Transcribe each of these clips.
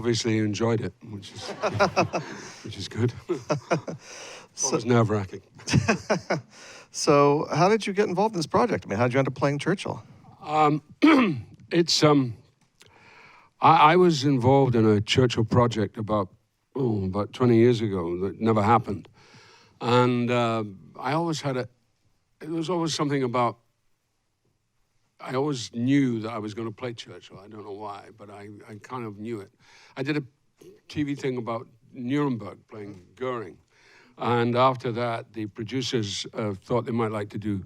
obviously he enjoyed it, which is good. It was nerve-wracking. So how did you get involved in this project? I mean, how did you end up playing Churchill? I was involved in a Churchill project about 20 years ago that never happened. And I always had it was always something about, I always knew that I was going to play Churchill. I don't know why, but I kind of knew it. I did a TV thing about Nuremberg playing Goering. And after that, the producers thought they might like to do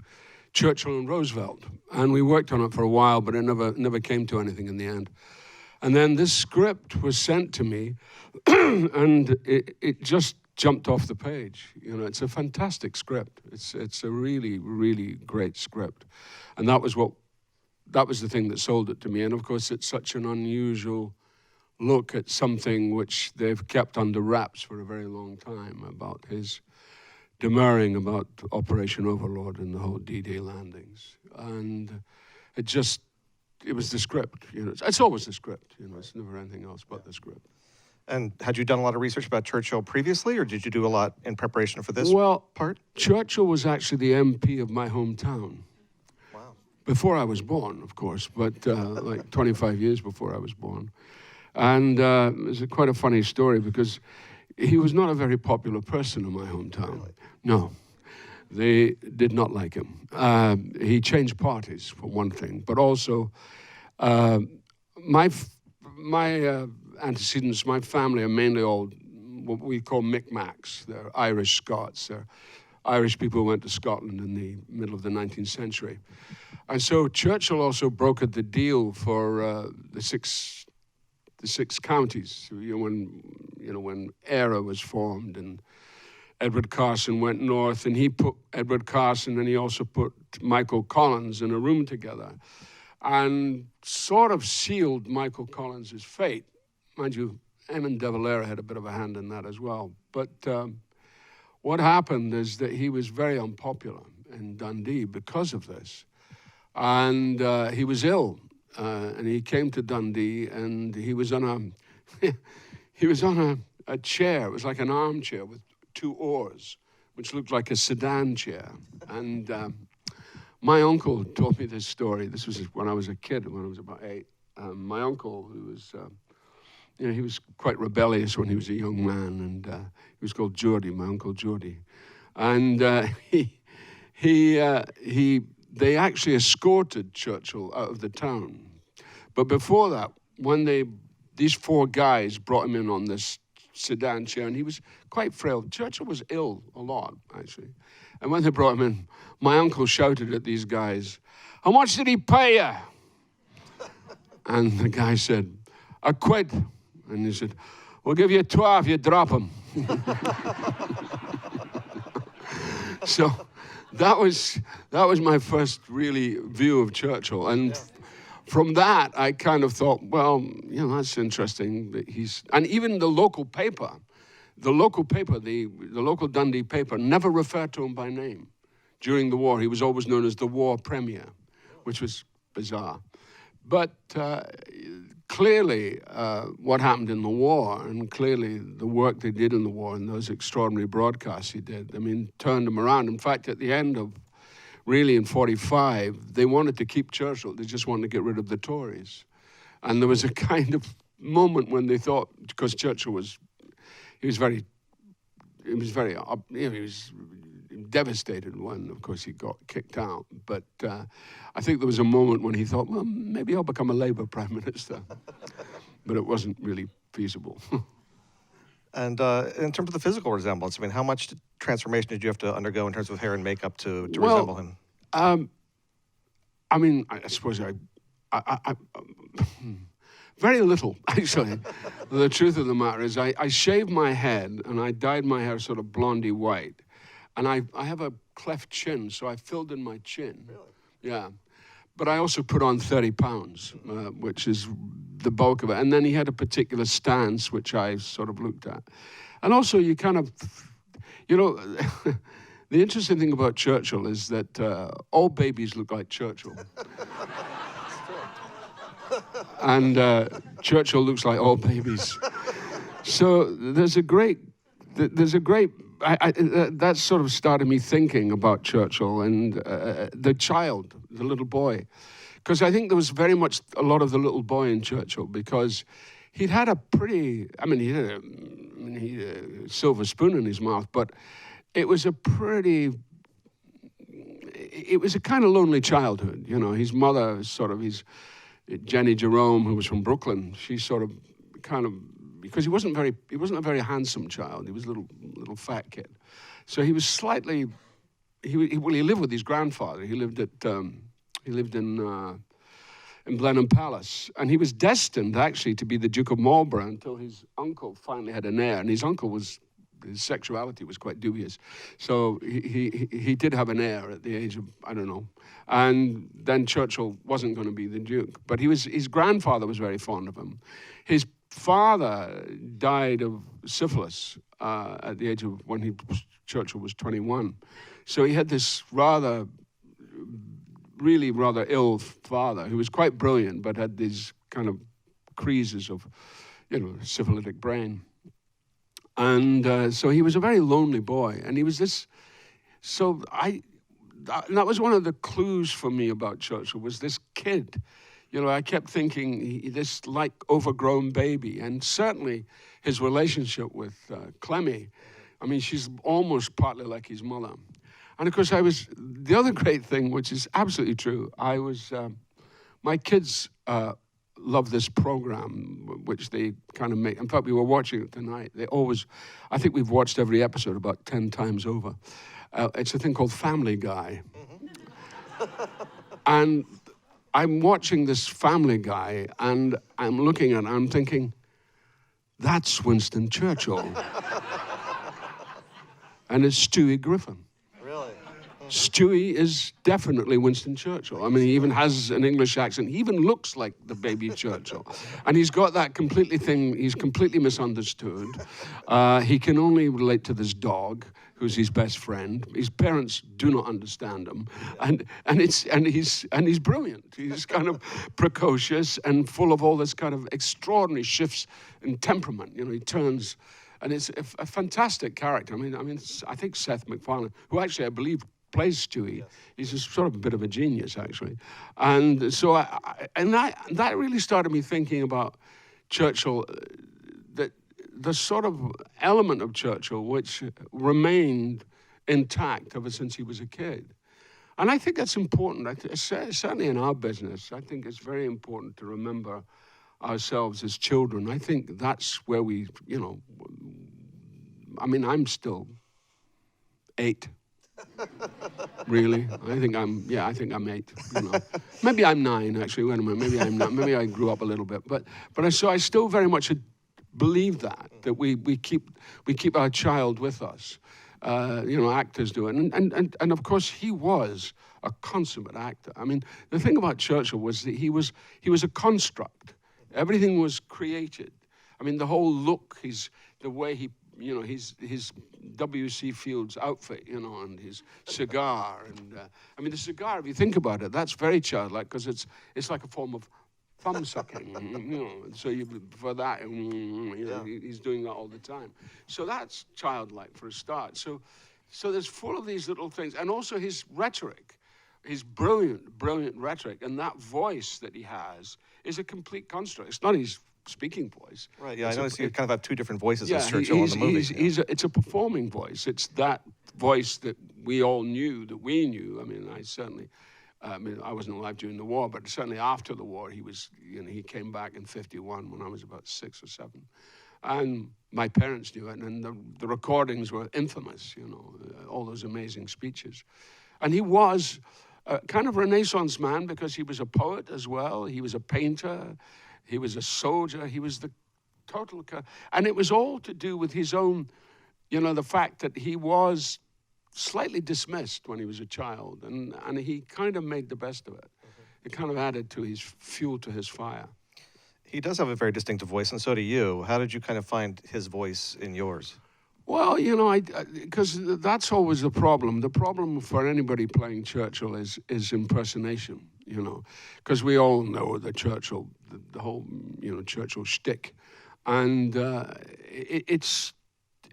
Churchill and Roosevelt. And we worked on it for a while, but it never came to anything in the end. And then this script was sent to me, and it just jumped off the page. You know, it's a fantastic script. It's a really, really great script. And that was the thing that sold it to me. And of course, it's such an unusual look at something which they've kept under wraps for a very long time, about his demurring about Operation Overlord and the whole D-Day landings. And it was the script, you know. It's always the script, you know. It's never anything else but the script. And had you done a lot of research about Churchill previously, or did you do a lot in preparation for this part? Churchill was actually the MP of my hometown. Wow. Before I was born, of course, but like 25 years before I was born. And it's quite a funny story, because he was not a very popular person in my hometown. Really? No. They did not like him. He changed parties, for one thing, but also my antecedents, my family are mainly all what we call Micmacs. They're Irish Scots. They're Irish people who went to Scotland in the middle of the 19th century. And so Churchill also brokered the deal for the six counties. When ERA was formed and Edward Carson went north, and he put Edward Carson and he also put Michael Collins in a room together and sort of sealed Michael Collins' fate. Mind you, Eamon de Valera had a bit of a hand in that as well. But what happened is that he was very unpopular in Dundee because of this. And he was ill, and he came to Dundee, and he was on a chair. It was like an armchair with 2 oars, which looked like a sedan chair. And my uncle told me this story. This was when I was a kid, when I was about 8. My uncle, who was, he was quite rebellious when he was a young man, and he was called Geordie, my Uncle Geordie. And they actually escorted Churchill out of the town. But before that, when these 4 guys brought him in on this sedan chair, and he was quite frail. Churchill was ill a lot, actually. And when they brought him in, my uncle shouted at these guys, "How much did he pay you?" And the guy said, "A quid." And he said, "We'll give you 12 if you drop him." So that was my first really view of Churchill. And from that, I kind of thought, well, that's interesting that and even the local paper, the local Dundee paper never referred to him by name. During the war, he was always known as the war premier, which was bizarre. But clearly, what happened in the war, and clearly the work they did in the war and those extraordinary broadcasts he did, turned him around. In fact, at the end of, really in 1945, they wanted to keep Churchill. They just wanted to get rid of the Tories. And there was a kind of moment when they thought, because Churchill was devastated when, of course, he got kicked out. But I think there was a moment when he thought, well, maybe I'll become a Labour Prime Minister. But it wasn't really feasible. And in terms of the physical resemblance, how much transformation did you have to undergo in terms of hair and makeup to resemble him? I suppose I very little, actually. The truth of the matter is I shaved my head and I dyed my hair sort of blondie white. And I have a cleft chin, so I filled in my chin. Really? Yeah. But I also put on 30 pounds, which is the bulk of it. And then he had a particular stance, which I sort of looked at. And also you kind of, the interesting thing about Churchill is that all babies look like Churchill. and Churchill looks like all babies. So that sort of started me thinking about Churchill and the child, the little boy. Because I think there was very much a lot of the little boy in Churchill, because he'd had a pretty, he had a silver spoon in his mouth, but it was a kind of lonely childhood. You know, his mother Jenny Jerome, who was from Brooklyn, she sort of because he wasn't a very handsome child. He was a little fat kid. So he was slightly, he lived with his grandfather. He lived in Blenheim Palace. And he was destined actually to be the Duke of Marlborough until his uncle finally had an heir. And his uncle his sexuality was quite dubious. So he did have an heir at the age of, I don't know. And then Churchill wasn't going to be the Duke. But his grandfather was very fond of him. His father died of syphilis at the age of when Churchill was 21. So he had this really rather ill father who was quite brilliant, but had these kind of creases of, syphilitic brain. And so he was a very lonely boy. And he was this, that was one of the clues for me about Churchill, was this kid. I kept thinking this like overgrown baby, and certainly his relationship with Clemmie. She's almost partly like his mother. And of course, the other great thing, which is absolutely true, my kids love this program, which they kind of make. In fact, we were watching it tonight. I think we've watched every episode about 10 times over. It's a thing called Family Guy. Mm-hmm. And I'm watching this Family Guy, and I'm looking at it, and I'm thinking, that's Winston Churchill. And it's Stewie Griffin. Really? Stewie is definitely Winston Churchill. He even has an English accent. He even looks like the baby Churchill. And he's got that he's completely misunderstood. He can only relate to this dog, who's his best friend. His parents do not understand him. And he's brilliant. He's kind of precocious and full of all this kind of extraordinary shifts in temperament. He turns, and it's a fantastic character. I think Seth MacFarlane, who actually I believe plays Stewie, he's a sort of a bit of a genius, actually. And so that really started me thinking about Churchill, that the sort of element of Churchill which remained intact ever since he was a kid. And I think that's important. Certainly in our business, I think it's very important to remember ourselves as children. I think that's where we, I'm still 8. Really? I think I'm 8. Maybe I'm 9, actually. Wait a minute. Maybe I'm not. Maybe I grew up a little bit. But I still very much believe that we keep our child with us. Actors do it. And of course, he was a consummate actor. The thing about Churchill was that he was a construct. Everything was created. The whole look, the way he, his W.C. Fields outfit, and his cigar. And the cigar, if you think about it, that's very childlike, because it's like a form of thumb sucking, so for that, he's doing that all the time. So that's childlike for a start. So there's full of these little things, and also his rhetoric, his brilliant rhetoric, and that voice that he has is a complete construct. It's not his speaking voice. Right. Yeah, I noticed you kind of have 2 different voices as Churchill in the movie. It's a performing voice. It's that voice that we all knew, that we knew. I certainly. I wasn't alive during the war, but certainly after the war, he came back in 51 when I was about 6 or 7. And my parents knew it, and the recordings were infamous, all those amazing speeches. And he was a kind of Renaissance man, because he was a poet as well. He was a painter. He was a soldier. He was the total... And it was all to do with his own, the fact that he was slightly dismissed when he was a child, and he kind of made the best of it. Mm-hmm. It kind of added to his fuel to his fire. He does have a very distinctive voice, and so do you. How did you kind of find his voice in yours? Well, because that's always the problem. The problem for anybody playing Churchill is impersonation. you know, because we all know the Churchill, the whole, you know, Churchill shtick. And it's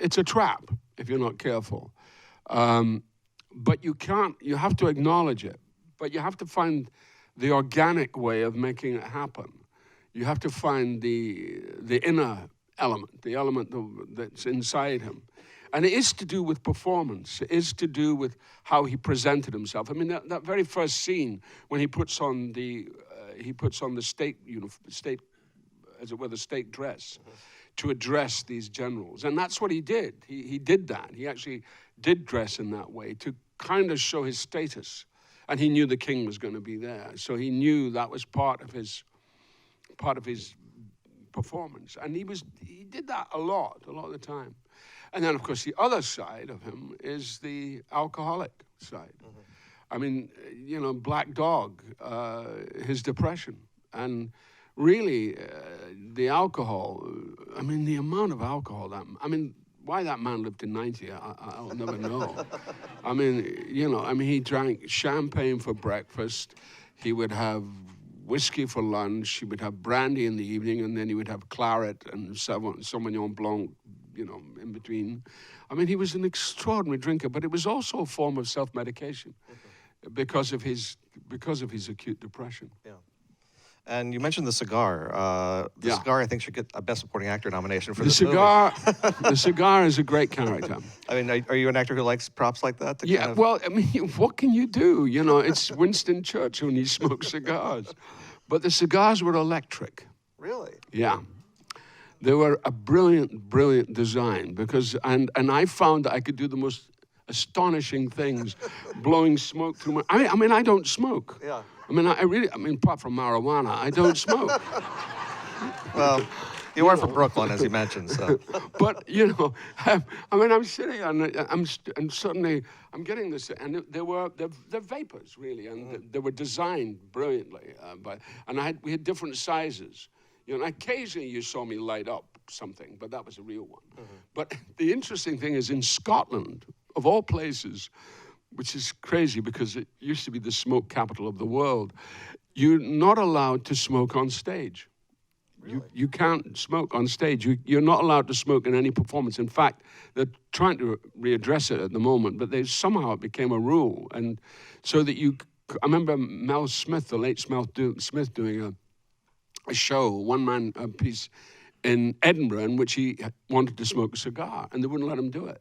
a trap if you're not careful. But you have to acknowledge it. But you have to find the organic way of making it happen. You have to find the inner element, the element that's inside him. And it is to do with performance. It is to do with how he presented himself. I mean, that very first scene when he puts on the state as it were, the state dress to address these generals. And that's what he did. He did that. He actually did dress in that way to kind of show his status. And he knew the king was going to be there. So he knew that was part of his performance. And he did that a lot of the time. And then, of course, the other side of him is the alcoholic side. I mean, you know, Black Dog, his depression. And really, the alcohol, I mean, the amount of alcohol why that man lived to 90, I'll never know. I mean, you know, he drank champagne for breakfast. He would have whiskey for lunch. He would have brandy in the evening, and then he would have claret and Sauvignon Blanc, you know, in between. I mean, he was an extraordinary drinker, but it was also a form of self-medication because of his acute depression. Yeah. And you mentioned the cigar. The cigar, I think, should get a Best Supporting Actor nomination for this movie. The cigar is a great character. I mean, are you an actor who likes props like that? Yeah, well, I mean, what can you do? You know, it's Winston Churchill and he smokes cigars. But the cigars were electric. Really? Yeah. They were a brilliant, brilliant design because, and I found that I could do the most astonishing things, blowing smoke through my, I mean, I don't smoke. Yeah. I mean, apart from marijuana, I don't smoke. Well, you are from Brooklyn, as you mentioned, so. But, you know, I'm sitting and suddenly I'm getting this, and they're vapors, really, and they were designed brilliantly. We had different sizes. You know, and occasionally you saw me light up something, but that was a real one. But the interesting thing is in Scotland, of all places, which is crazy because it used to be the smoke capital of the world, you're not allowed to smoke on stage. Really? You can't smoke on stage. You're not allowed to smoke in any performance. In fact, they're trying to readdress it at the moment, but somehow it became a rule. And so that I remember Mel Smith, the late Smith doing a show, one-man piece in Edinburgh in which he wanted to smoke a cigar, and they wouldn't let him do it.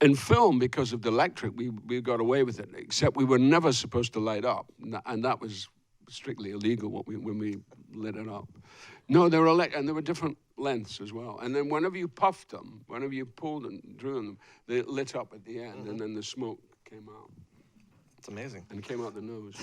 In film, because of the electric, we got away with it, except we were never supposed to light up, and that was strictly illegal when we lit it up. No, they were and there were different lengths as well. And then whenever you puffed them, whenever you pulled and drew them, they lit up at the end, and then the smoke came out. It's amazing. And it came out the nose.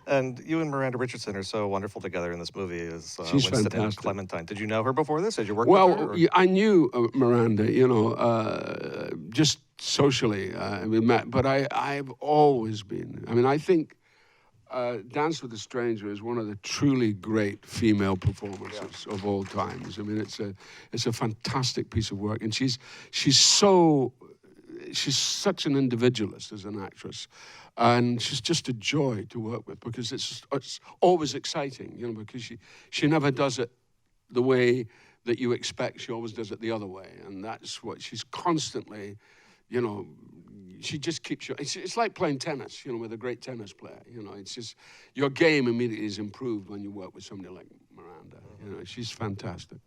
And you and Miranda Richardson are so wonderful together in this movie as She's Winston fantastic. and Clementine. Did you know her before this? Had you worked with her? Well, I knew Miranda, you know, just socially we met. But I've always been, I think Dance with a Stranger is one of the truly great female performances of all times. I mean, it's a fantastic piece of work. And she's such an individualist as an actress, and she's just a joy to work with because it's always exciting, you know, because she never does it the way that you expect. She always does it the other way, and that's what she's constantly, you know, she just keeps you. It's like playing tennis, you know, with a great tennis player. You know, it's just your game immediately is improved when you work with somebody like Miranda. You know, she's fantastic.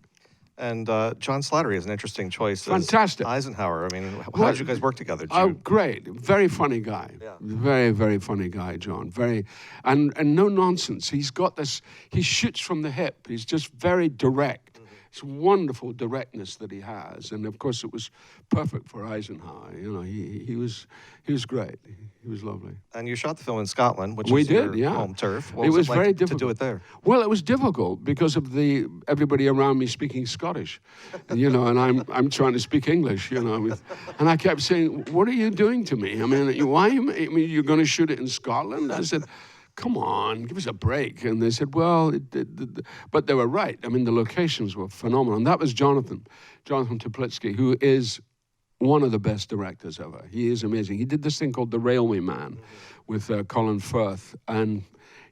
And John Slattery is an interesting choice. Fantastic. As Eisenhower. I mean, how did you guys work together? Great. Very funny guy. Yeah. Very, very funny guy, John. And no nonsense. He's got this, he shoots from the hip. He's just very direct. It's wonderful directness that he has. And of course it was perfect for Eisenhower. You know, he was great. He was lovely. And you shot the film in Scotland, which is your home turf. What it was like very difficult to do it there? Well, it was difficult because of everybody around me speaking Scottish, you know, and I'm trying to speak English, you know, and I kept saying, "What are you doing to me? I mean, you're going to shoot it in Scotland?" I said, "Come on, give us a break." And they said, "Well," but they were right. I mean, the locations were phenomenal, and that was Jonathan Teplitsky, who is one of the best directors ever. He is amazing. He did this thing called The Railway Man with Colin Firth, and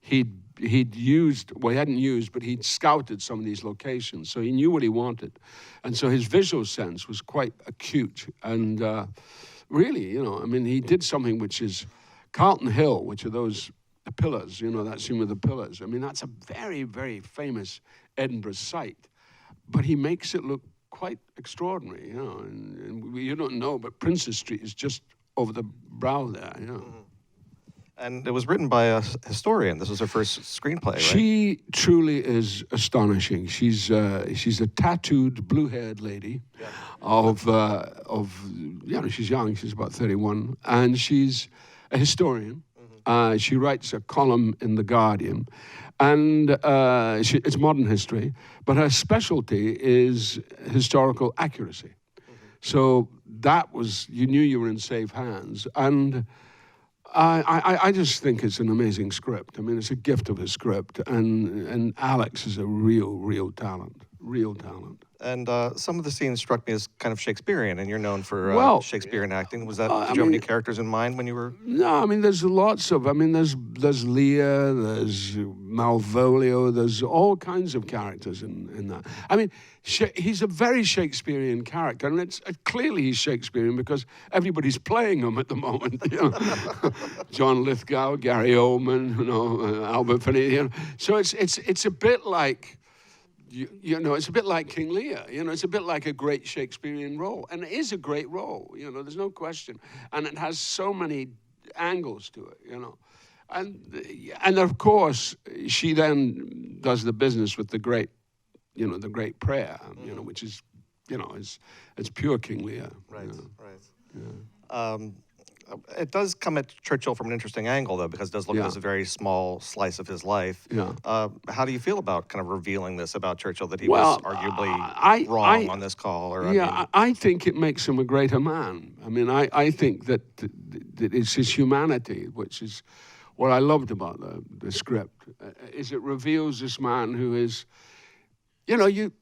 he'd used, well, he hadn't used, but he'd scouted some of these locations, so he knew what he wanted. And so his visual sense was quite acute. And really, you know, I mean, he did something which is Carlton Hill, which are those the pillars, you know, that scene with the pillars. I mean, that's a very, very famous Edinburgh site. But he makes it look quite extraordinary, you know. And you don't know, but Princes Street is just over the brow there, you know. And it was written by a historian. This was her first screenplay, right? She truly is astonishing. She's a tattooed, blue-haired lady, of you know, she's young. She's about 31, and she's a historian. She writes a column in The Guardian, and it's modern history, but her specialty is historical accuracy. So that was, you knew you were in safe hands. And I just think it's an amazing script. I mean, it's a gift of a script, and Alex is a real talent. And some of the scenes struck me as kind of Shakespearean, and you're known for Shakespearean acting. Was that, did you have any characters in mind when you were? No, I mean, there's lots of, I mean, there's Lear, there's Malvolio, there's all kinds of characters in that. I mean, he's a very Shakespearean character, and it's clearly he's Shakespearean because everybody's playing him at the moment. You know? John Lithgow, Gary Oldman, you know, Albert Finney. You know? So it's a bit like, you know, it's a bit like King Lear. You know, it's a bit like a great Shakespearean role. And it is a great role, you know, there's no question. And it has so many angles to it, you know. And of course, she then does the business with the great, you know, the great prayer, you know, which is, you know, it's pure King Lear. Right, you know? right. Yeah. It does come at Churchill from an interesting angle, though, because it does look as a very small slice of his life. Yeah. How do you feel about kind of revealing this about Churchill, that he was arguably wrong on this call? Or, I think it makes him a greater man. I mean, I think that it's his humanity, which is what I loved about the script, is it reveals this man who is, you know, you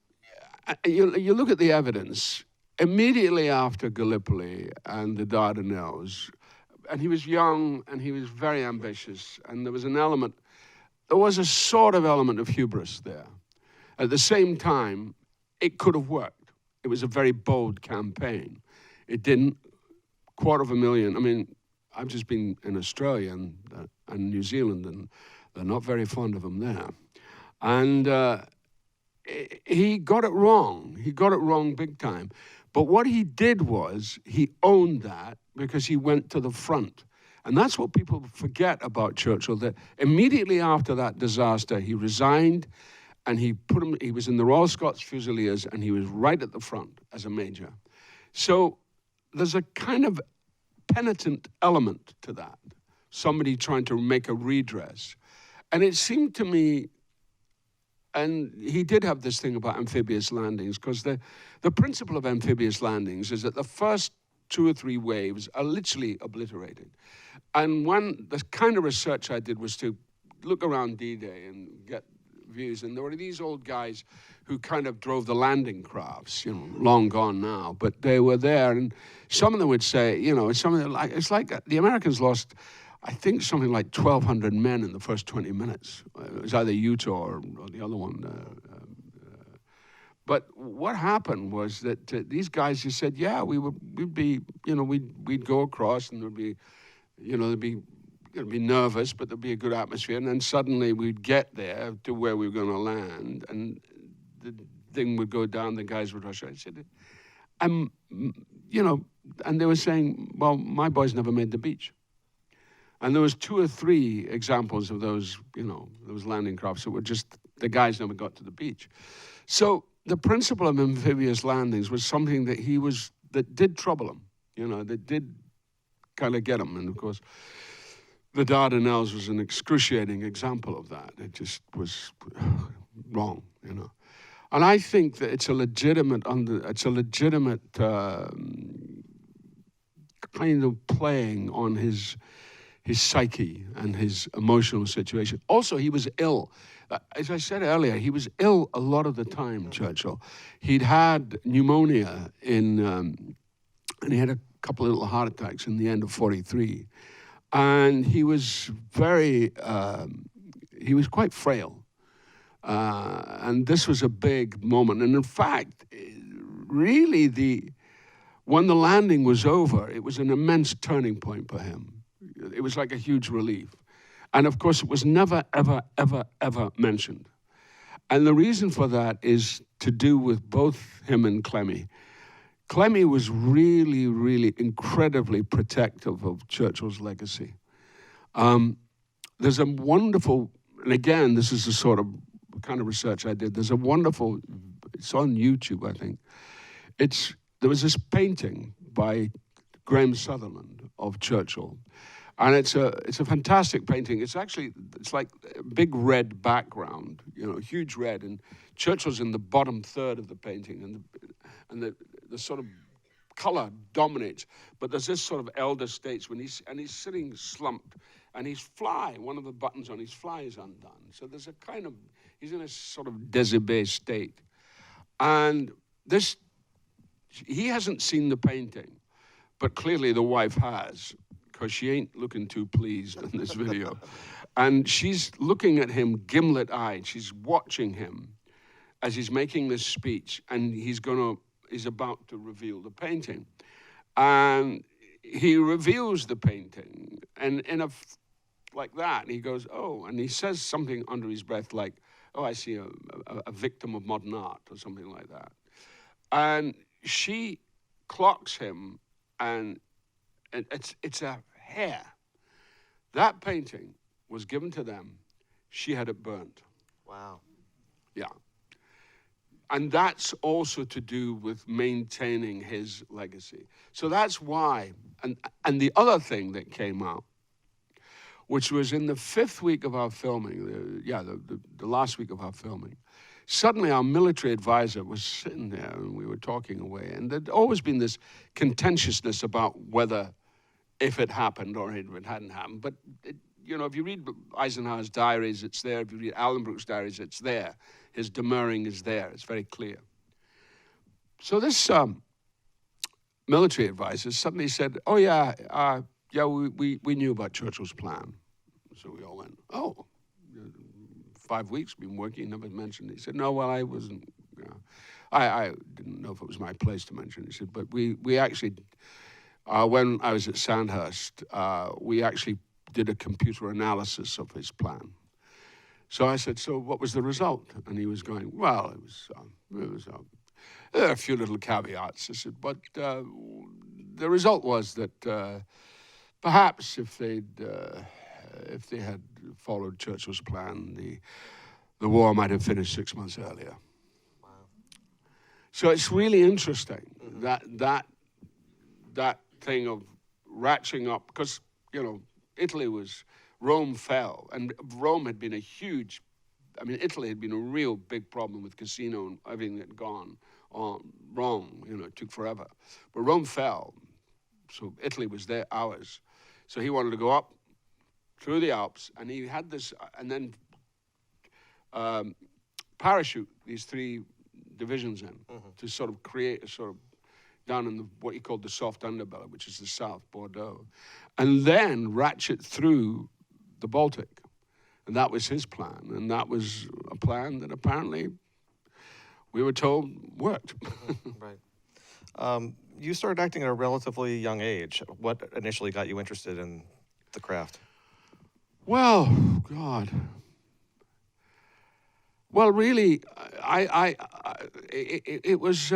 look at the evidence. Immediately after Gallipoli and the Dardanelles, and he was young and he was very ambitious, and there was a sort of element of hubris there. At the same time, it could have worked. It was a very bold campaign. It didn't. 250,000. I mean, I've just been in Australia and New Zealand, and they're not very fond of him there. And he got it wrong. He got it wrong big time. But what he did was he owned that because he went to the front. And that's what people forget about Churchill, that immediately after that disaster, he resigned and he was in the Royal Scots Fusiliers, and he was right at the front as a major. So there's a kind of penitent element to that, somebody trying to make a redress. And it seemed to me, and he did have this thing about amphibious landings, because the principle of amphibious landings is that the first 2 or 3 waves are literally obliterated. And the kind of research I did was to look around D-Day and get views. And there were these old guys who kind of drove the landing crafts, you know, long gone now, but they were there. And some of them would say, you know, it's like the Americans lost, I think, something like 1,200 men in the first 20 minutes. It was either Utah or the other one. But what happened was that these guys just said, yeah, we'd be, you know, we'd go across, and there'd be, you know, it'd be nervous, but there'd be a good atmosphere. And then suddenly we'd get there to where we were going to land, and the thing would go down, the guys would rush out. I said, you know, and they were saying, well, my boys never made the beach. And there was 2 or 3 examples of those, you know, those landing crafts that were just, the guys never got to the beach. So the principle of amphibious landings was something that did trouble him, you know, that did kind of get him. And of course, the Dardanelles was an excruciating example of that. It just was wrong, you know. And I think that it's a legitimate kind of playing on his psyche and his emotional situation. Also, he was ill. As I said earlier, he was ill a lot of the time, Churchill. He'd had pneumonia in and he had a couple of little heart attacks in the end of 43. And he was he was quite frail. And this was a big moment. And in fact, really, when the landing was over, it was an immense turning point for him. It was like a huge relief. And of course, it was never, ever, ever, ever mentioned. And the reason for that is to do with both him and Clemmie. Clemmie was really, really incredibly protective of Churchill's legacy. There's a wonderful, and again, this is the sort of kind of research I did. There's a wonderful, it's on YouTube, I think. There was this painting by Graham Sutherland of Churchill. And it's a fantastic painting. It's like a big red background, huge red, and Churchill's in the bottom third of the painting, and the sort of color dominates. But there's this sort of elder statesman, and he's sitting slumped, and one of the buttons on his fly is undone. So there's he's in a sort of déshabillé state. And he hasn't seen the painting, but clearly the wife has, because she ain't looking too pleased in this video. And she's looking at him gimlet-eyed. She's watching him as he's making this speech, and he's about to reveal the painting. And he reveals the painting, and like that, and he goes, oh, and he says something under his breath like, oh, I see a victim of modern art, or something like that. And she clocks him, and it's a hair. That painting was given to them. She had it burnt. Wow. Yeah. And that's also to do with maintaining his legacy. So that's why. And the other thing that came out, which was in the 5th week of our filming, the last week of our filming, suddenly our military advisor was sitting there and we were talking away. And there'd always been this contentiousness about whether, if it happened or if it hadn't happened. But, if you read Eisenhower's diaries, it's there. If you read Allenbrook's diaries, it's there. His demurring is there. It's very clear. So this military advisor suddenly said, oh, we knew about Churchill's plan. So we all went, oh, 5 weeks, been working, never mentioned it. He said, no, well, I wasn't, I didn't know if it was my place to mention it. He said, but we actually, when I was at Sandhurst, we actually did a computer analysis of his plan. So I said, so what was the result? And he was going, well, there are a few little caveats. I said, but the result was that perhaps if they had followed Churchill's plan, the war might have finished 6 months earlier. Wow. So it's really interesting that thing of ratcheting up, because Rome fell, and Rome had been Italy had been a real big problem with casino and everything that had gone wrong. It took forever. But Rome fell, so Italy was ours. So he wanted to go up through the Alps, and he had this, and then parachute these 3 divisions in to sort of create a sort of down in what he called the soft underbelly, which is the South, Bordeaux, and then ratchet through the Baltic. And that was his plan, and that was a plan that apparently we were told worked. Right. You started acting at a relatively young age. What initially got you interested in the craft? Well, God. Well, really, it was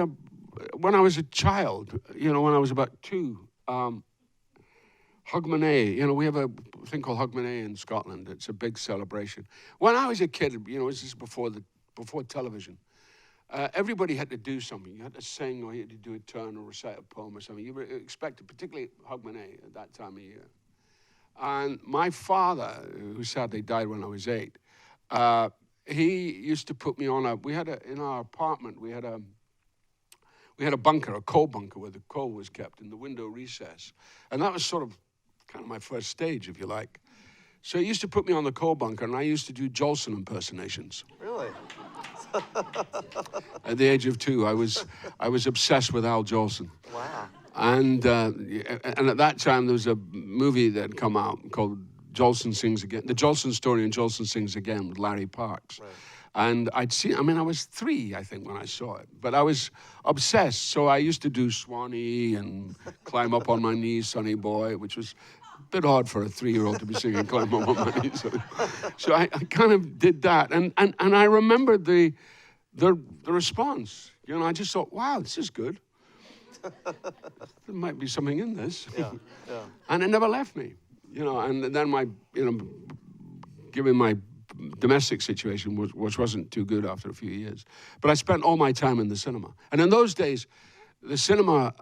when I was a child, when I was about 2, Hogmanay, we have a thing called Hogmanay in Scotland. It's a big celebration. When I was a kid, this is before television, everybody had to do something. You had to sing, or you had to do a turn or recite a poem or something. You were expected, particularly Hogmanay at that time of year. And my father, who sadly died when I was 8, he used to put me on in our apartment, we had a bunker, a coal bunker where the coal was kept in the window recess. And that was sort of kind of my first stage, if you like. So he used to put me on the coal bunker, and I used to do Jolson impersonations. Really? At the age of 2, I was obsessed with Al Jolson. Wow. And at that time, there was a movie that had come out called Jolson Sings Again, The Jolson Story and Jolson Sings Again with Larry Parks. Right. And I'd seen, I was 3, I think, when I saw it. But I was obsessed, so I used to do Swanee and climb up on my knees, Sonny Boy, which was a bit odd for a 3-year-old to be singing Climb Up on My Knees. So I kind of did that. And I remembered the response. You know, I just thought, wow, this is good. There might be something in this. Yeah. And it never left me. You know, and then given my domestic situation, which wasn't too good after a few years. But I spent all my time in the cinema. And in those days, the cinema,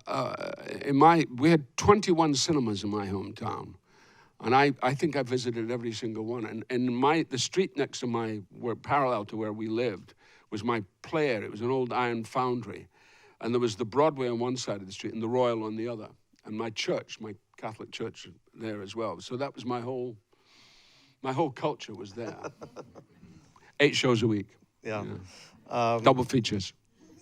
we had 21 cinemas in my hometown. And I think I visited every single one. And the street next to parallel to where we lived, was my player. It was an old iron foundry. And there was the Broadway on one side of the street and the Royal on the other. And my church, my Catholic church there as well. So that was my whole culture was there. 8 shows a week. Yeah. Double features.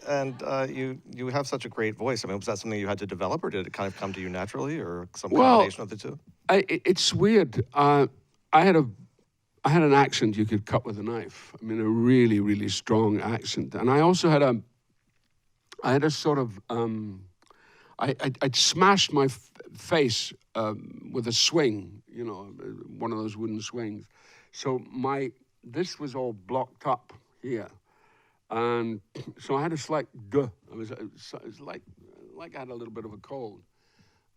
And you have such a great voice. I mean, was that something you had to develop, or did it kind of come to you naturally, or some combination of the two? It's weird. I had an accent you could cut with a knife. I mean, a really, really strong accent. And I also had a sort of, I'd smashed my face with a swing, you know, one of those wooden swings. So this was all blocked up here. And so I had a slight duh. It was like I had a little bit of a cold.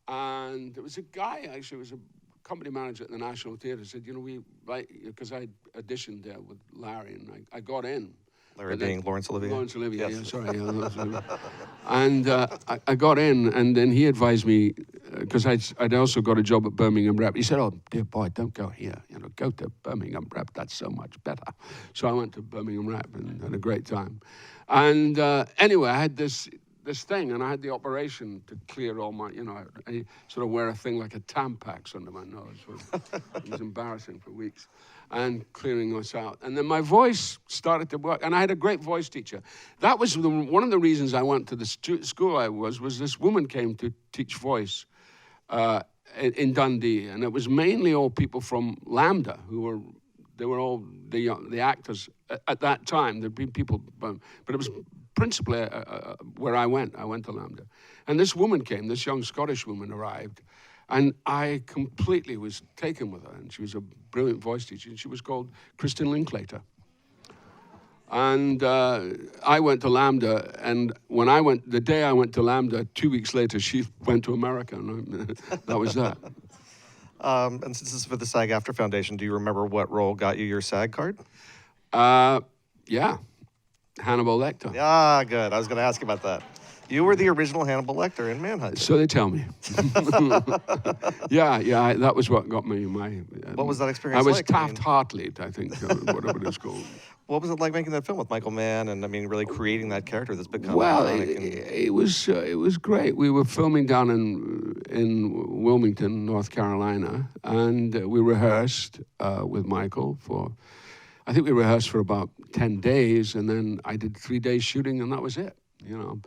And there was a guy, actually, was a company manager at the National Theatre, said, you know, because I auditioned there with Larry, and I got in. Larry being Laurence Olivier? Laurence Olivier, yes. Yeah, sorry. Yeah, and I got in, and then he advised me, because I'd also got a job at Birmingham Rep. He said, oh, dear boy, don't go here. You know, go to Birmingham Rep. That's so much better. So I went to Birmingham Rep and had a great time. And anyway, I had this thing, and I had the operation to clear all my, you know, I sort of wear a thing like a Tampax under my nose. It was embarrassing for weeks. And clearing this out. And then my voice started to work, and I had a great voice teacher. That was one of the reasons I went to the school I was this woman came to teach voice in Dundee, and it was mainly all people from Lambda they were all the actors at that time. There'd been people, but it was principally where I went. I went to Lambda. And this woman came, this young Scottish woman arrived, and I completely was taken with her. And she was a brilliant voice teacher, and she was called Kristen Linklater. And I went to Lambda, and the day I went to Lambda, 2 weeks later, she went to America, and that was that. And since this is for the SAG-AFTRA Foundation, do you remember what role got you your SAG card? Yeah, Hannibal Lecter. Yeah, good. I was going to ask you about that. You were the original Hannibal Lecter in Manhunt. So they tell me. Yeah, that was what got me my... what was that experience like? I was Taft-Hartley, I think, whatever it's called. What was it like making that film with Michael Mann and, really creating that character that's become iconic? It was great. We were filming down in Wilmington, North Carolina, and we rehearsed with Michael I think we rehearsed for about 10 days, and then I did 3 days shooting, and that was it, you know.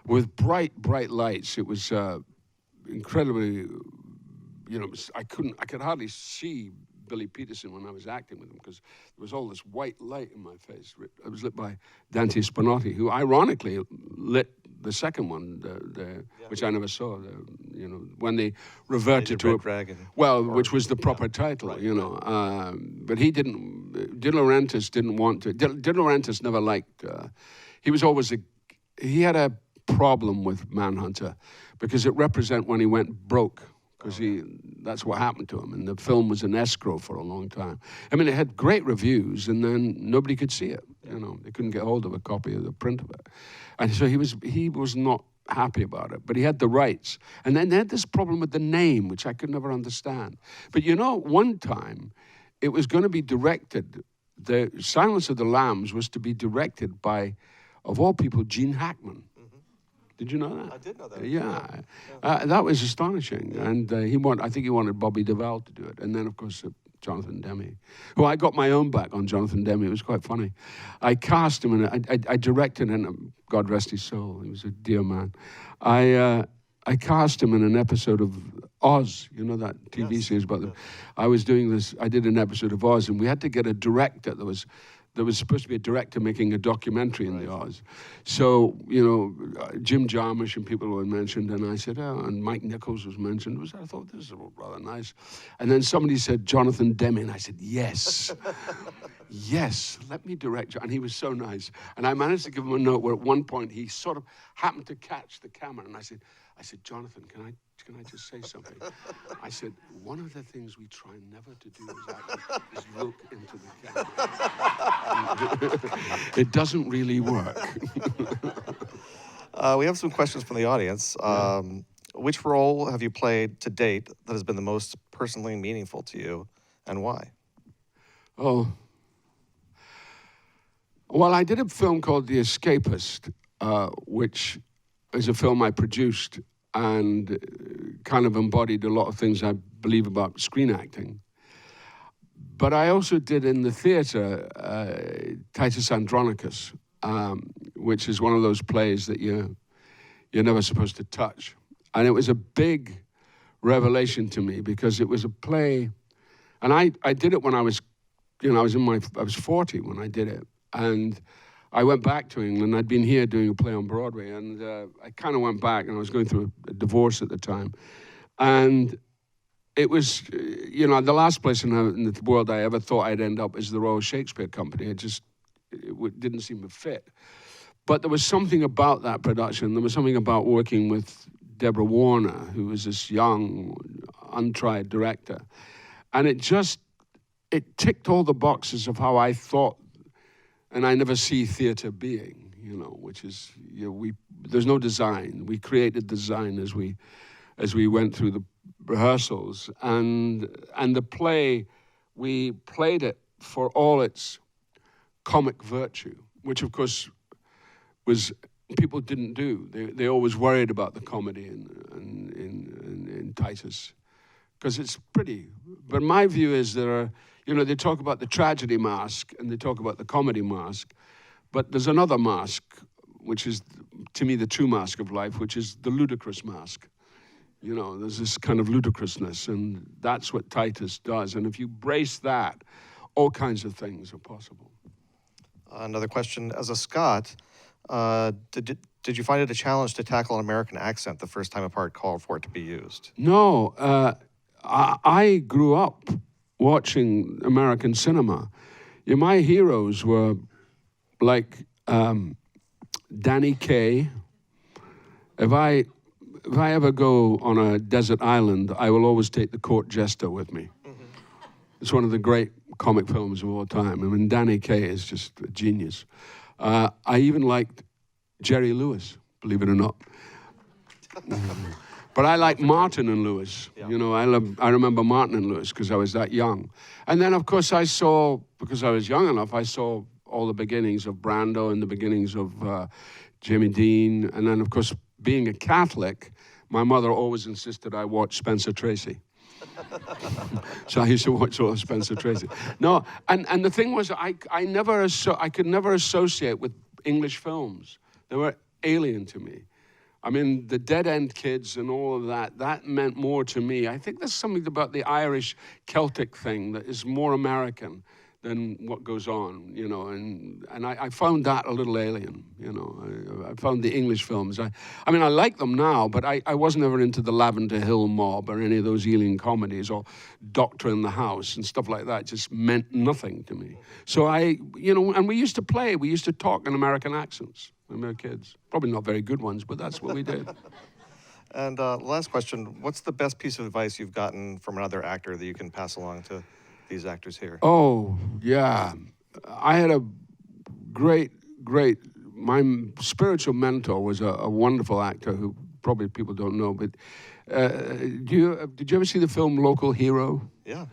With bright lights. It was incredibly, you know, I could hardly see Billy Peterson when I was acting with him because there was all this white light in my face. It was lit by Dante Spinotti, who ironically lit the second one, which I never saw. When they reverted to which was the proper title, right, you know. But he didn't. De Laurentiis didn't want to. De Laurentiis never liked. He had a problem with Manhunter because it represented when he went broke. Because that's what happened to him, and the film was an escrow for a long time. I mean, it had great reviews, and then nobody could see it. You know, they couldn't get hold of a copy of the print of it, and so he was not happy about it. But he had the rights, and then they had this problem with the name, which I could never understand. But you know, one time, it was going to be directed. The Silence of the Lambs was to be directed by, of all people, Gene Hackman. Did you know that? I did know that. Yeah. That was astonishing. Yeah. And I think he wanted Bobby Duvall to do it. And then, of course, Jonathan Demme. Who I got my own back on Jonathan Demme. It was quite funny. I cast him, and I directed him. God rest his soul. He was a dear man. I I cast him in an episode of Oz, you know that TV series about them. I was doing this, I did an episode of Oz, and we had to get a director. There was supposed to be a director making a documentary in the Oz. So, Jim Jarmusch and people were mentioned, and I said, and Mike Nichols was mentioned. I thought, this is rather nice. And then somebody said, Jonathan Demme, and I said, yes. Yes, let me direct you. And he was so nice. And I managed to give him a note where at one point he sort of happened to catch the camera, and I said, Jonathan, can I just say something? I said, one of the things we try never to do is look into the camera. It doesn't really work. We have some questions from the audience. Which role have you played to date that has been the most personally meaningful to you, and why? Oh. Well, I did a film called The Escapist, which is a film I produced and kind of embodied a lot of things I believe about screen acting. But I also did in the theater Titus Andronicus, which is one of those plays that you're never supposed to touch. And it was a big revelation to me because it was a play, and I did it when I was 40 when I did it. And I went back to England. I'd been here doing a play on Broadway, and I kind of went back, and I was going through a divorce at the time. And it was, the last place in the world I ever thought I'd end up is the Royal Shakespeare Company. It didn't seem to fit. But there was something about that production. There was something about working with Deborah Warner, who was this young, untried director. And it ticked all the boxes of how I thought, and I never see theater being, which is, there's no design. We created design as we went through the rehearsals. And the play, we played it for all its comic virtue, which of course was people didn't do. They always worried about the comedy in Titus, because it's pretty. But my view is there are, they talk about the tragedy mask and they talk about the comedy mask, but there's another mask, which is, to me, the true mask of life, which is the ludicrous mask. There's this kind of ludicrousness, and that's what Titus does. And if you brace that, all kinds of things are possible. Another question, as a Scot, did you find it a challenge to tackle an American accent the first time a part called for it to be used? No, I grew up watching American cinema. My heroes were like Danny Kaye. If I ever go on a desert island, I will always take the court jester with me. Mm-hmm. It's one of the great comic films of all time. I mean, Danny Kaye is just a genius. I even liked Jerry Lewis, believe it or not. But I like Martin and Lewis. Yeah. I remember Martin and Lewis because I was that young. And then, of course, because I was young enough, I saw all the beginnings of Brando and the beginnings of Jimmy Dean. And then, of course, being a Catholic, my mother always insisted I watch Spencer Tracy. So I used to watch all of Spencer Tracy. No, and the thing was, I could never associate with English films. They were alien to me. I mean, the Dead End Kids and all of that meant more to me. I think there's something about the Irish Celtic thing that is more American than what goes on, and I found that a little alien, I found the English films. I mean, I like them now, but I wasn't ever into the Lavender Hill Mob or any of those alien comedies or Doctor in the House and stuff like that. It just meant nothing to me. So and we used to talk in American accents when we were kids. Probably not very good ones, but that's what we did. And last question, what's the best piece of advice you've gotten from another actor that you can pass along to these actors here? Oh, yeah. I had a great, my spiritual mentor was a wonderful actor who probably people don't know, but did you ever see the film Local Hero? Yeah.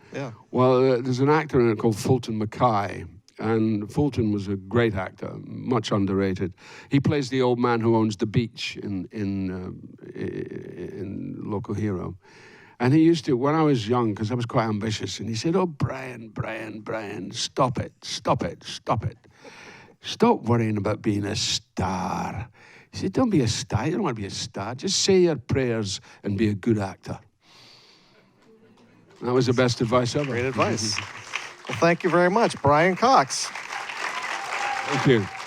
Well, there's an actor in it called Fulton Mackay, and Fulton was a great actor, much underrated. He plays the old man who owns the beach in Local Hero. And he used to, when I was young, because I was quite ambitious, and he said, "Oh, Brian, stop it. Stop worrying about being a star. He said, don't be a star. You don't want to be a star. Just say your prayers and be a good actor. That was the best advice ever. Great advice. Well, thank you very much, Brian Cox. Thank you.